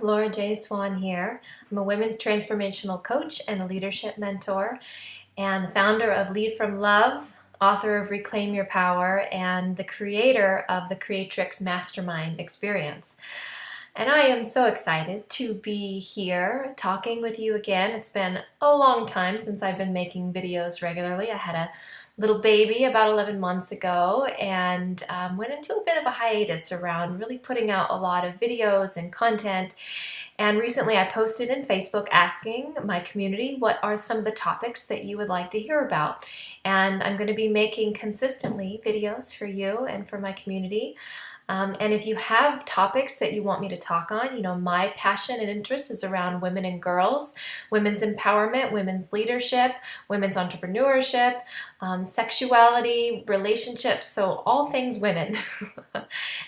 Laura J. Swan here. I'm a women's transformational coach and a leadership mentor, and the founder of Lead from Love, author of Reclaim Your Power, and the creator of the Creatrix Mastermind Experience. And I am so excited to be here talking with you again. It's been a long time since I've been making videos regularly. I had a little baby about 11 months ago and went into a bit of a hiatus around really putting out a lot of videos and content. And recently I posted in Facebook asking my community what are some of the topics that you would like to hear about. And I'm going to be making consistently videos for you and for my community. And if you have topics that you want me to talk on, my passion and interest is around women and girls, women's empowerment, women's leadership, women's entrepreneurship, sexuality, relationships, so all things women.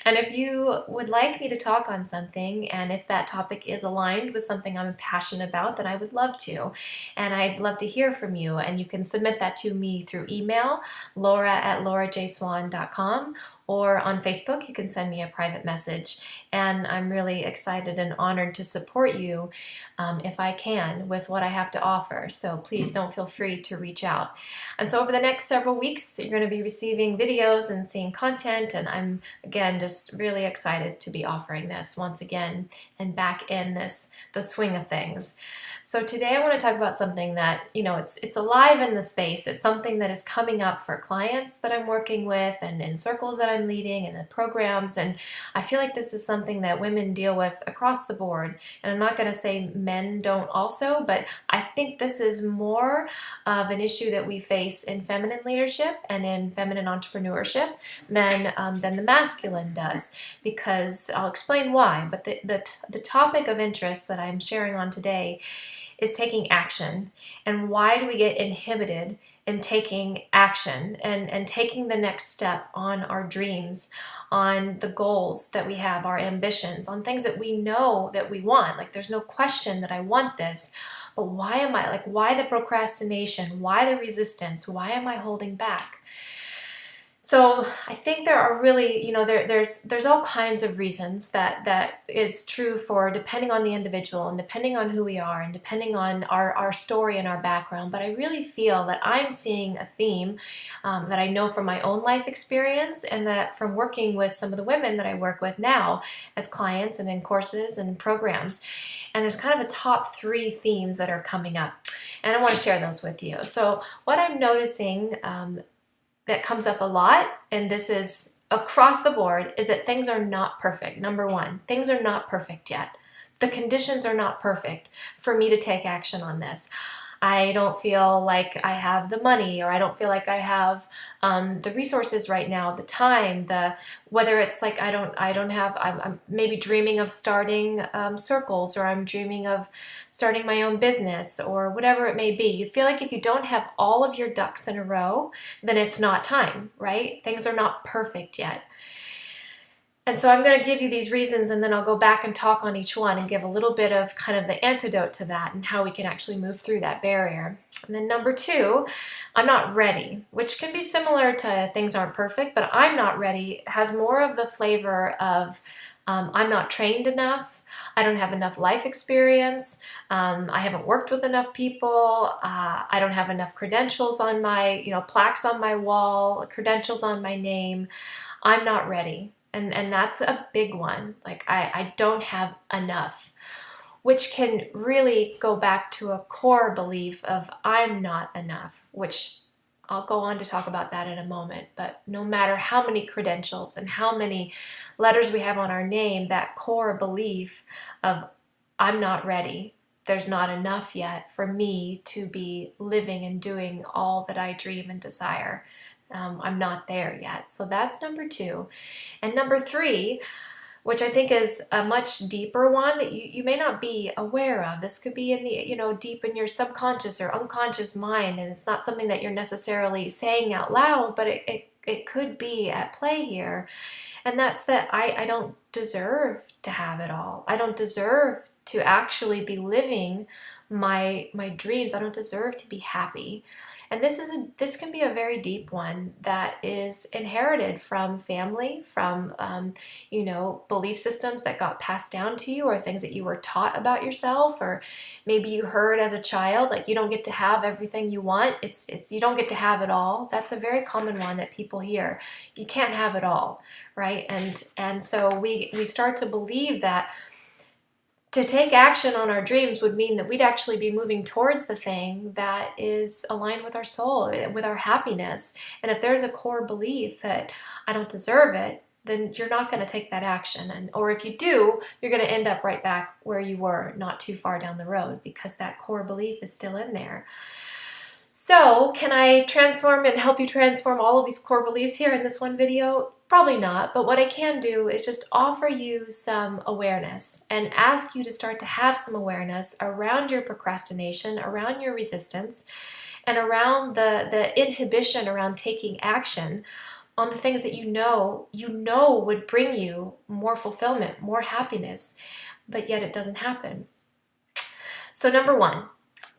And if you would like me to talk on something, and if that topic is aligned with something I'm passionate about, then I would love to. And I'd love to hear from you. And you can submit that to me through email, laura@laurajswan.com, or on Facebook, you can send me a private message. And I'm really excited and honored to support you if I can with what I have to offer. So please don't feel free to reach out. And so over the next several weeks, you're going to be receiving videos and seeing content. And I'm, again, just really excited to be offering this once again and back in the swing of things. So today I want to talk about something that, it's alive in the space. It's something that is coming up for clients that I'm working with and in circles that I'm leading and in programs. And I feel like this is something that women deal with across the board. And I'm not going to say men don't also, but I think this is more of an issue that we face in feminine leadership and in feminine entrepreneurship than the masculine does. Because I'll explain why. But the topic of interest that I'm sharing on today is taking action. And why do we get inhibited in taking action and taking the next step on our dreams, on the goals that we have, our ambitions, on things that we know that we want? Like, there's no question that I want this, but why the procrastination? Why the resistance? Why am I holding back? So I think there are really, there's all kinds of reasons that is true for depending on the individual and depending on who we are and depending on our story and our background. But I really feel that I'm seeing a theme that I know from my own life experience and that from working with some of the women that I work with now as clients and in courses and programs. And there's kind of a top 3 themes that are coming up. And I want to share those with you. So what I'm noticing that comes up a lot, and this is across the board, is that things are not perfect. Number one, things are not perfect yet. The conditions are not perfect for me to take action on this. I don't feel like I have the money, or I don't feel like I have the resources right now, the time, whether it's like I'm maybe dreaming of starting circles, or I'm dreaming of starting my own business, or whatever it may be. You feel like if you don't have all of your ducks in a row, then it's not time, right? Things are not perfect yet. And so I'm going to give you these reasons, and then I'll go back and talk on each one and give a little bit of kind of the antidote to that and how we can actually move through that barrier. And then number 2, I'm not ready, which can be similar to things aren't perfect, but I'm not ready has more of the flavor of I'm not trained enough, I don't have enough life experience, I haven't worked with enough people, I don't have enough credentials on my, plaques on my wall, credentials on my name, I'm not ready. And that's a big one. Like, I don't have enough, which can really go back to a core belief of I'm not enough, which I'll go on to talk about that in a moment. But no matter how many credentials and how many letters we have on our name, that core belief of I'm not ready, there's not enough yet for me to be living and doing all that I dream and desire. I'm not there yet. So that's number 2. And number 3, which I think is a much deeper one that you may not be aware of. This could be in the, deep in your subconscious or unconscious mind, and it's not something that you're necessarily saying out loud, but it could be at play here. And that's that I don't deserve to have it all. I don't deserve to actually be living my dreams. I don't deserve to be happy. And this can be a very deep one that is inherited from family, from belief systems that got passed down to you, or things that you were taught about yourself, or maybe you heard as a child, like, you don't get to have everything you want. It's you don't get to have it all. That's a very common one that people hear. You can't have it all, right? And so we start to believe that to take action on our dreams would mean that we'd actually be moving towards the thing that is aligned with our soul, with our happiness. And if there's a core belief that I don't deserve it, then you're not going to take that action. Or if you do, you're going to end up right back where you were, not too far down the road, because that core belief is still in there. So can I transform and help you transform all of these core beliefs here in this one video? Probably not, but what I can do is just offer you some awareness and ask you to start to have some awareness around your procrastination, around your resistance, and around the inhibition around taking action on the things that you know would bring you more fulfillment, more happiness, but yet it doesn't happen. So number one,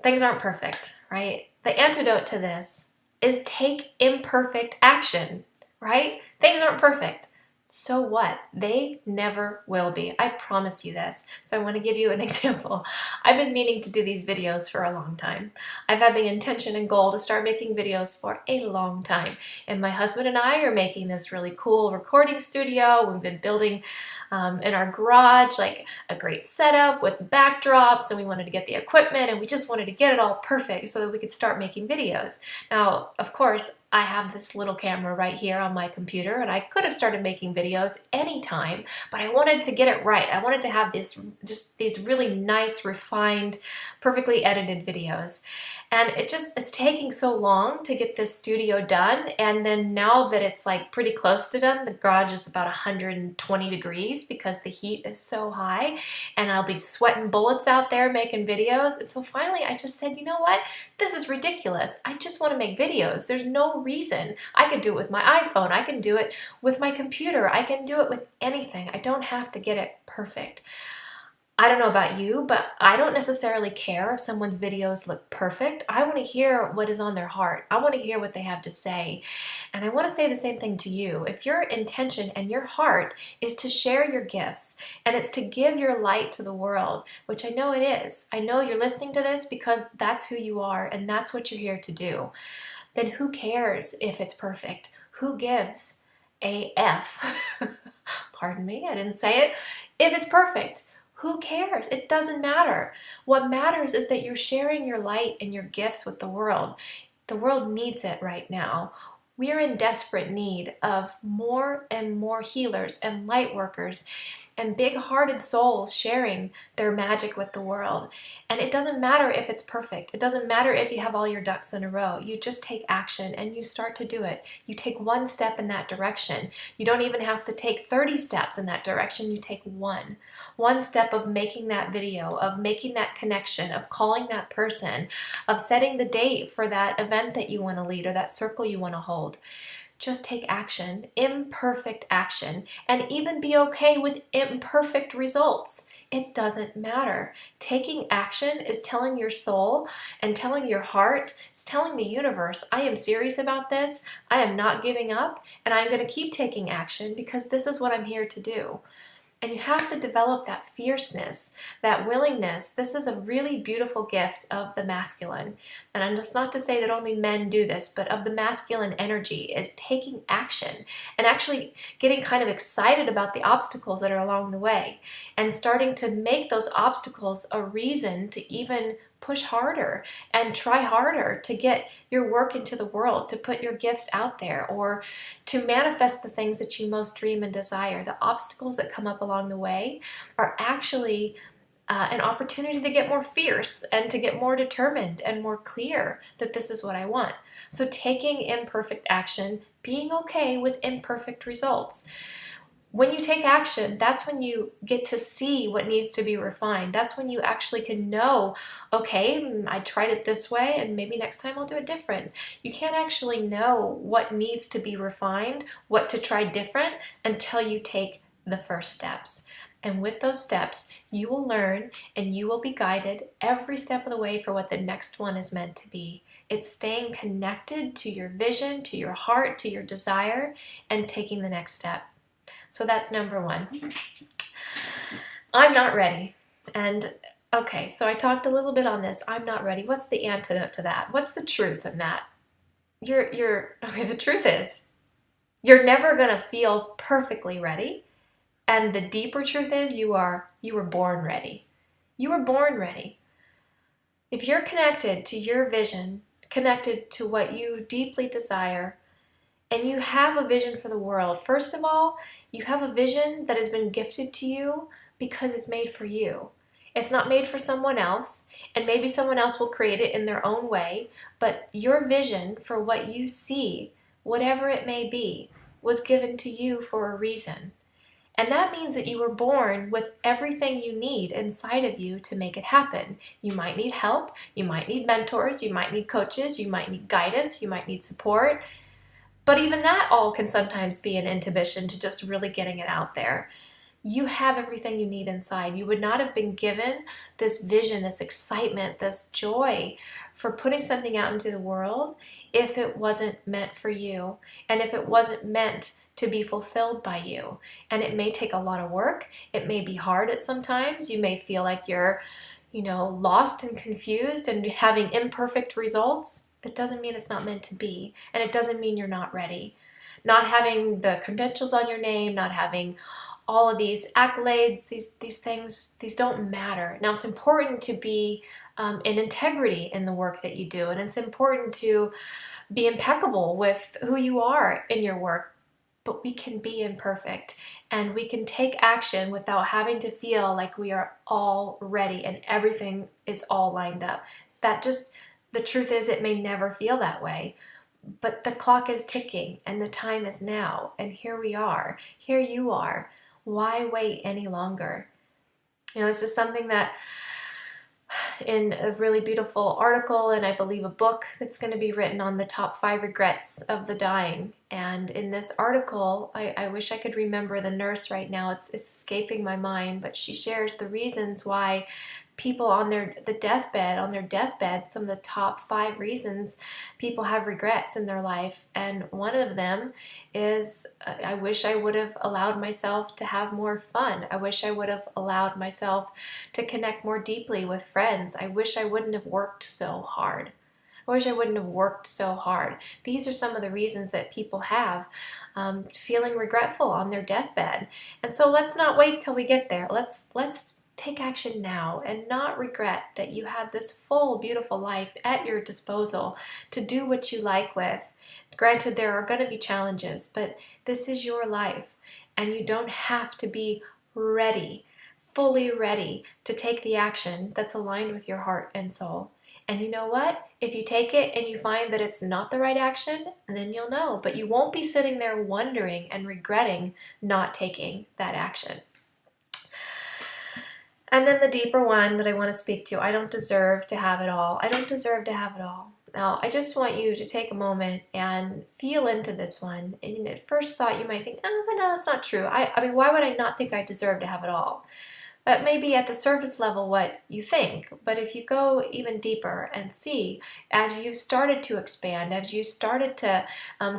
things aren't perfect, right? The antidote to this is take imperfect action, right? Things aren't perfect. So what? They never will be. I promise you this. So I want to give you an example. I've been meaning to do these videos for a long time. I've had the intention and goal to start making videos for a long time. And my husband and I are making this really cool recording studio. We've been building in our garage like a great setup with backdrops, and we wanted to get the equipment, and we just wanted to get it all perfect so that we could start making videos. Now, of course, I have this little camera right here on my computer, and I could have started making videos anytime, but I wanted to get it right. I wanted to have these really nice, refined, perfectly edited videos. And it's taking so long to get this studio done. And then now that it's like pretty close to done, the garage is about 120 degrees because the heat is so high, and I'll be sweating bullets out there making videos. And so finally I just said, you know what? This is ridiculous. I just want to make videos. There's no reason. I could do it with my iPhone. I can do it with my computer. I can do it with anything. I don't have to get it perfect. I don't know about you, but I don't necessarily care if someone's videos look perfect. I want to hear what is on their heart. I want to hear what they have to say. And I want to say the same thing to you. If your intention and your heart is to share your gifts, and it's to give your light to the world, which I know it is. I know you're listening to this because that's who you are and that's what you're here to do. Then who cares if it's perfect? Who gives a F? Pardon me, I didn't say it. If it's perfect. Who cares? It doesn't matter. What matters is that you're sharing your light and your gifts with the world. The world needs it right now. We are in desperate need of more and more healers and light workers and big-hearted souls sharing their magic with the world. And it doesn't matter if it's perfect. It doesn't matter if you have all your ducks in a row. You just take action and you start to do it. You take one step in that direction. You don't even have to take 30 steps in that direction. You take one. One step of making that video, of making that connection, of calling that person, of setting the date for that event that you want to lead or that circle you want to hold. Just take action, imperfect action, and even be okay with imperfect results. It doesn't matter. Taking action is telling your soul and telling your heart, it's telling the universe, I am serious about this, I am not giving up, and I'm going to keep taking action because this is what I'm here to do. And you have to develop that fierceness, that willingness. This is a really beautiful gift of the masculine. And I'm just not to say that only men do this, but of the masculine energy is taking action and actually getting kind of excited about the obstacles that are along the way and starting to make those obstacles a reason to even push harder and try harder to get your work into the world, to put your gifts out there, or to manifest the things that you most dream and desire. The obstacles that come up along the way are actually an opportunity to get more fierce and to get more determined and more clear that this is what I want. So taking imperfect action, being okay with imperfect results. When you take action, that's when you get to see what needs to be refined. That's when you actually can know, okay, I tried it this way and maybe next time I'll do it different. You can't actually know what needs to be refined, what to try different until you take the first steps. And with those steps, you will learn and you will be guided every step of the way for what the next one is meant to be. It's staying connected to your vision, to your heart, to your desire, and taking the next step. So that's number one. I'm not ready. And okay, so I talked a little bit on this. I'm not ready. What's the antidote to that? What's the truth in that? Okay, the truth is, you're never going to feel perfectly ready. And the deeper truth is you were born ready. You were born ready. If you're connected to your vision, connected to what you deeply desire, and you have a vision for the world, first of all, you have a vision that has been gifted to you because it's made for you. It's not made for someone else, and maybe someone else will create it in their own way, but your vision for what you see, whatever it may be, was given to you for a reason. And that means that you were born with everything you need inside of you to make it happen. You might need help, you might need mentors, you might need coaches, you might need guidance, you might need support. But even that all can sometimes be an inhibition to just really getting it out there. You have everything you need inside. You would not have been given this vision, this excitement, this joy for putting something out into the world if it wasn't meant for you and if it wasn't meant to be fulfilled by you. And it may take a lot of work. It may be hard at some times. You may feel like you're, lost and confused and having imperfect results. It doesn't mean it's not meant to be. And it doesn't mean you're not ready. Not having the credentials on your name, not having all of these accolades, these things, these don't matter. Now, it's important to be in integrity in the work that you do, and it's important to be impeccable with who you are in your work, but we can be imperfect, and we can take action without having to feel like we are all ready and everything is all lined up. The truth is, it may never feel that way. But the clock is ticking, and the time is now, and here we are. Here you are. Why wait any longer? This is something that in a really beautiful article, and I believe a book that's going to be written on the top 5 regrets of the dying. And in this article, I wish I could remember the nurse right now. It's escaping my mind, but she shares the reasons why people on their deathbed, some of the top 5 reasons people have regrets in their life. And one of them is, I wish I would have allowed myself to have more fun. I wish I would have allowed myself to connect more deeply with friends. I wish I wouldn't have worked so hard. I wish I wouldn't have worked so hard. These are some of the reasons that people have feeling regretful on their deathbed. And so let's not wait till we get there. Let's take action now and not regret that you had this full, beautiful life at your disposal to do what you like with. Granted, there are going to be challenges, but this is your life, and you don't have to be ready, fully ready to take the action that's aligned with your heart and soul. And you know what? If you take it and you find that it's not the right action, then you'll know. But you won't be sitting there wondering and regretting not taking that action. And then the deeper one that I want to speak to, I don't deserve to have it all. I don't deserve to have it all. Now, I just want you to take a moment and feel into this one. And at first thought, you might think, oh, no, that's not true. I mean, why would I not think I deserve to have it all? That may be at the surface level what you think, but if you go even deeper and see, as you started to expand, as you started to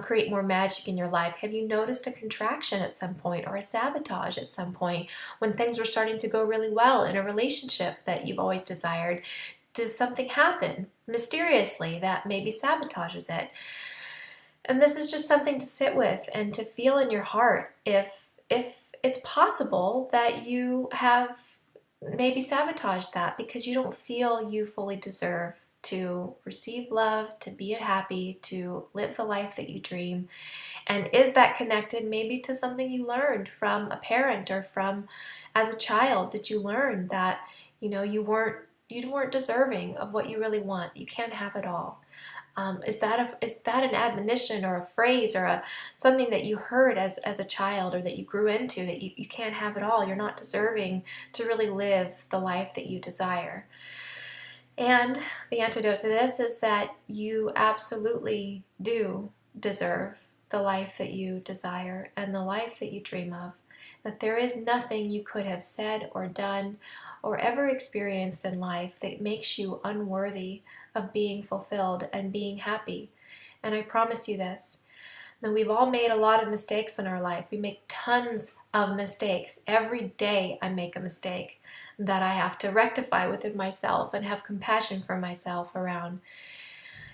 create more magic in your life, have you noticed a contraction at some point or a sabotage at some point when things were starting to go really well in a relationship that you've always desired? Does something happen mysteriously that maybe sabotages it? And this is just something to sit with and to feel in your heart if it's possible that you have maybe sabotaged that because you don't feel you fully deserve to receive love, to be happy, to live the life that you dream. And is that connected maybe to something you learned from a parent or from as a child? Did you learn that you weren't deserving of what you really want? You can't have it all. Is that an admonition or a phrase or something that you heard as a child or that you grew into, that you can't have it all? You're not deserving to really live the life that you desire. And the antidote to this is that you absolutely do deserve the life that you desire and the life that you dream of. that there is nothing you could have said or done or ever experienced in life that makes you unworthy of being fulfilled and being happy. And I promise you this, that we've all made a lot of mistakes in our life. We make tons of mistakes. Every day I make a mistake that I have to rectify within myself and have compassion for myself around.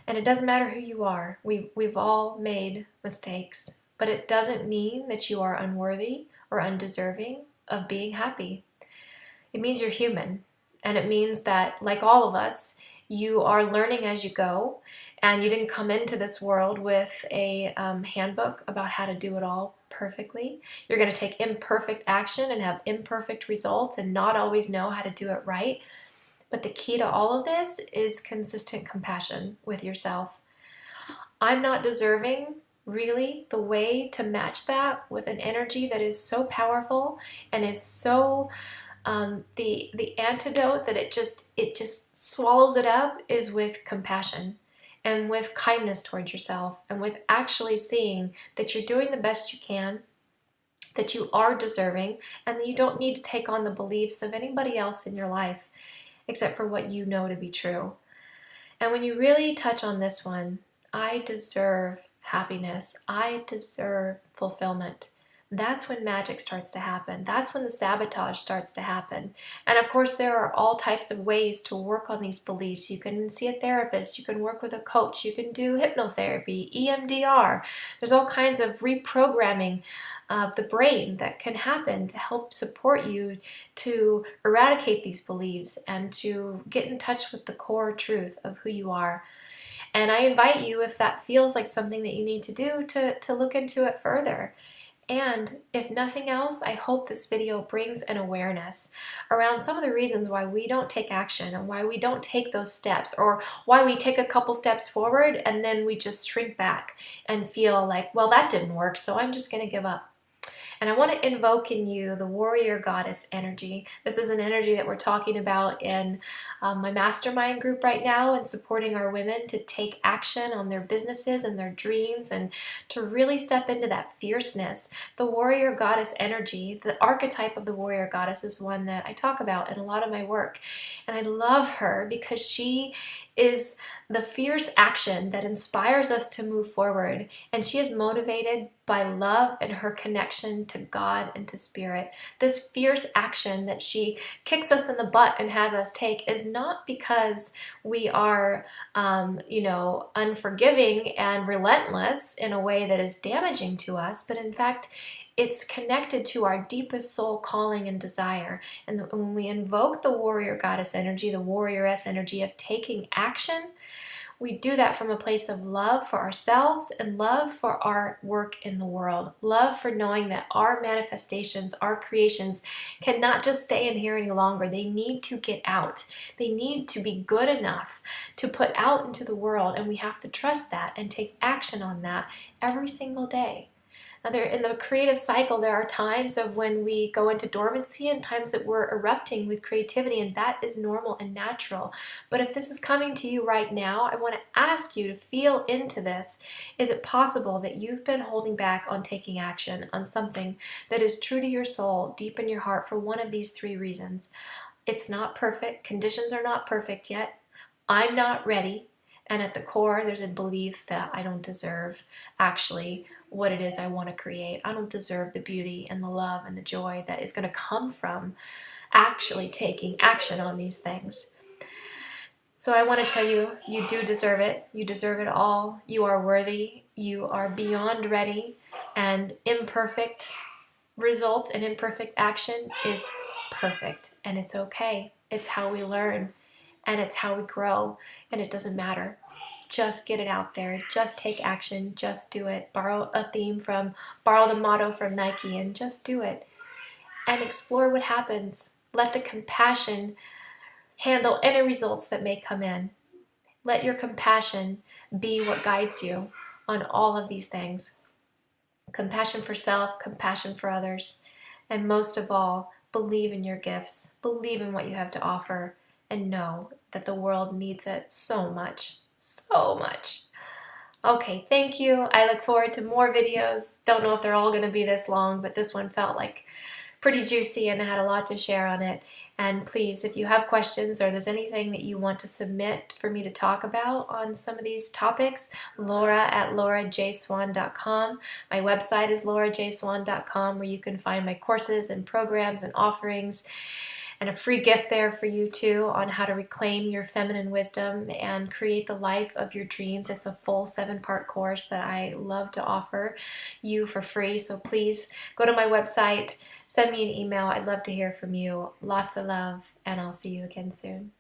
And it doesn't matter who you are. We've all made mistakes, but it doesn't mean that you are unworthy or undeserving of being happy. It means you're human, and it means that, like all of us, you are learning as you go, and you didn't come into this world with a handbook about how to do it all perfectly. You're going to take imperfect action and have imperfect results and not always know how to do it right. But the key to all of this is consistent compassion with yourself. I'm not deserving, really. The way to match that with an energy that is so powerful and is so the antidote that it just swallows it up is with compassion and with kindness towards yourself and with actually seeing that you're doing the best you can, that you are deserving, and that you don't need to take on the beliefs of anybody else in your life except for what you know to be true. And when you really touch on this one, I deserve happiness, I deserve fulfillment, that's when magic starts to happen. That's when the sabotage starts to happen. And of course, there are all types of ways to work on these beliefs. You can see a therapist, you can work with a coach, you can do hypnotherapy, EMDR. There's all kinds of reprogramming of the brain that can happen to help support you to eradicate these beliefs and to get in touch with the core truth of who you are. And I invite you, if that feels like something that you need to do, to look into it further. And if nothing else, I hope this video brings an awareness around some of the reasons why we don't take action and why we don't take those steps, or why we take a couple steps forward and then we just shrink back and feel like, well, that didn't work, so I'm just going to give up. And I want to invoke in you the warrior goddess energy. This is an energy that we're talking about in my mastermind group right now, and supporting our women to take action on their businesses and their dreams and to really step into that fierceness. The warrior goddess energy, the archetype of the warrior goddess, is one that I talk about in a lot of my work. And I love her because she is the fierce action that inspires us to move forward. And she is motivated by love and her connection to God and to spirit. This fierce action that she kicks us in the butt and has us take is not because we are, unforgiving and relentless in a way that is damaging to us, but in fact, it's connected to our deepest soul calling and desire. And when we invoke the warrior goddess energy, the warrioress energy of taking action, we do that from a place of love for ourselves and love for our work in the world. Love for knowing that our manifestations, our creations, cannot just stay in here any longer. They need to get out. They need to be good enough to put out into the world, and we have to trust that and take action on that every single day. Now, in the creative cycle, there are times of when we go into dormancy and times that we're erupting with creativity, and that is normal and natural. But if this is coming to you right now, I want to ask you to feel into this. Is it possible that you've been holding back on taking action on something that is true to your soul, deep in your heart, for one of these three reasons? It's not perfect. Conditions are not perfect yet. I'm not ready. And at the core, there's a belief that I don't deserve actually what it is I want to create. I don't deserve the beauty and the love and the joy that is going to come from actually taking action on these things. So I want to tell you, you do deserve it. You deserve it all. You are worthy. You are beyond ready. And imperfect results and imperfect action is perfect. And it's okay. It's how we learn. And it's how we grow. And it doesn't matter. Just get it out there. Just take action. Just do it. Borrow the motto from Nike and just do it. And explore what happens. Let the compassion handle any results that may come in. Let your compassion be what guides you on all of these things. Compassion for self, compassion for others, and most of all, believe in your gifts. Believe in what you have to offer, and know that the world needs it so much. So much. Okay, thank you. I look forward to more videos. Don't know if they're all going to be this long, but this one felt like pretty juicy and I had a lot to share on it. And please, if you have questions or there's anything that you want to submit for me to talk about on some of these topics, laura@laurajswan.com. My website is laurajswan.com, where you can find my courses and programs and offerings, and a free gift there for you too on how to reclaim your feminine wisdom and create the life of your dreams. It's a full 7-part course that I love to offer you for free. So please go to my website, send me an email. I'd love to hear from you. Lots of love, and I'll see you again soon.